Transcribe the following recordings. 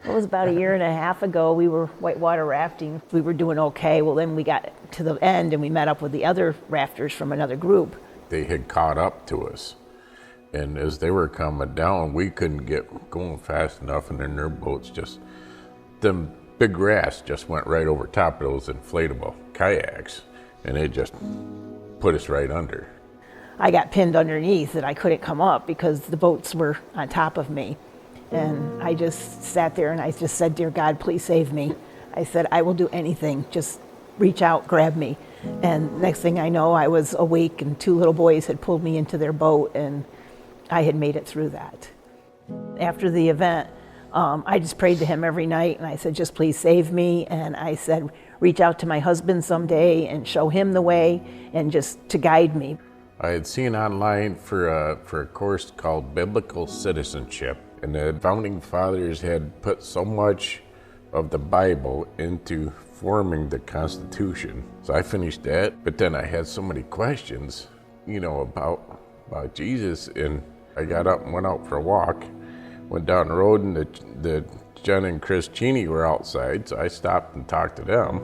It was about a year and a half ago. We were whitewater rafting. We were doing okay. Well, then we got to the end and we met up with the other rafters from another group. They had caught up to us. And as they were coming down, we couldn't get going fast enough, and then their boats just, them big rafts just went right over top of those inflatable kayaks, and it just put us right under. I got pinned underneath and I couldn't come up because the boats were on top of me. And I just sat there and I just said, "Dear God, please save me." I said, "I will do anything. Just reach out, grab me." And next thing I know, I was awake and two little boys had pulled me into their boat and I had made it through that. After the event, I just prayed to him every night and I said, "Just please save me." And I said, "Reach out to my husband someday and show him the way and just to guide me." I had seen online for a course called Biblical Citizenship, and the founding fathers had put so much of the Bible into forming the Constitution. So I finished that, but then I had so many questions, about Jesus, and I got up and went out for a walk, went down the road, and the Jen and Chris Cheney were outside, so I stopped and talked to them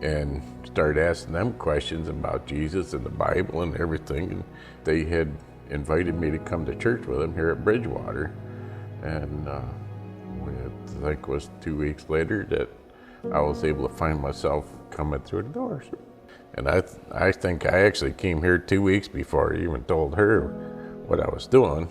and started asking them questions about Jesus and the Bible and everything. And they had invited me to come to church with them here at Bridgewater. And I think it was 2 weeks later that I was able to find myself coming through the doors. And I think I actually came here 2 weeks before I even told her what I was doing.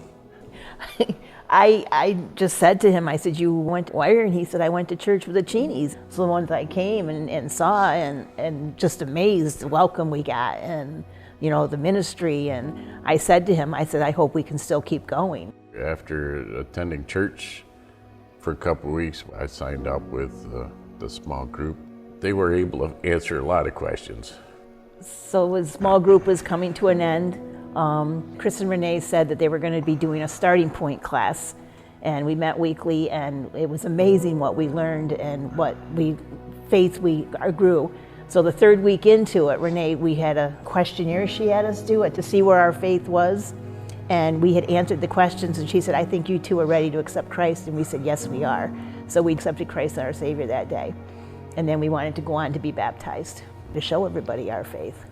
I just said to him, I said, "You went where?" And he said, "I went to church with the Cheneys." So once I came and saw and just amazed the welcome we got and, the ministry. And I said to him, I said, "I hope we can still keep going." After attending church for a couple of weeks, I signed up with the small group. They were able to answer a lot of questions. So the small group was coming to an end. Chris and Renee said that they were going to be doing a starting point class, and we met weekly, and it was amazing what we learned and what faith we grew. So the third week into it, Renee, we had a questionnaire she had us do it to see where our faith was, and we had answered the questions, and she said, "I think you two are ready to accept Christ," and we said, "Yes, we are." So we accepted Christ as our Savior that day, and then we wanted to go on to be baptized to show everybody our faith.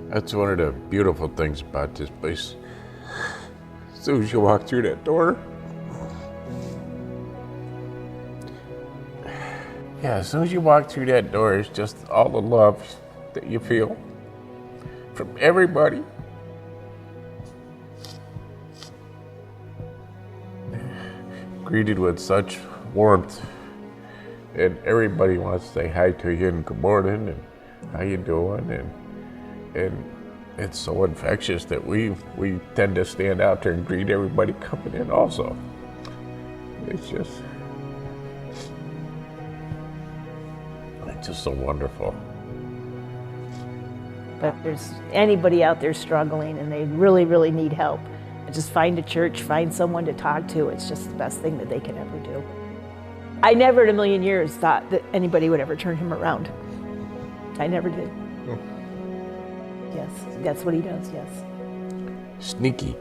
That's one of the beautiful things about this place. As soon as you walk through that door, as soon as you walk through that door, it's just all the love that you feel from everybody. Greeted with such warmth, and everybody wants to say hi to you and good morning and how you doing, and it's so infectious that we tend to stand out there and greet everybody coming in also. It's just so wonderful. But if there's anybody out there struggling and they really, really need help, just find a church, find someone to talk to. It's just the best thing that they can ever do. I never in a million years thought that anybody would ever turn him around. I never did. Yes, that's what he does, yes. Sneaky.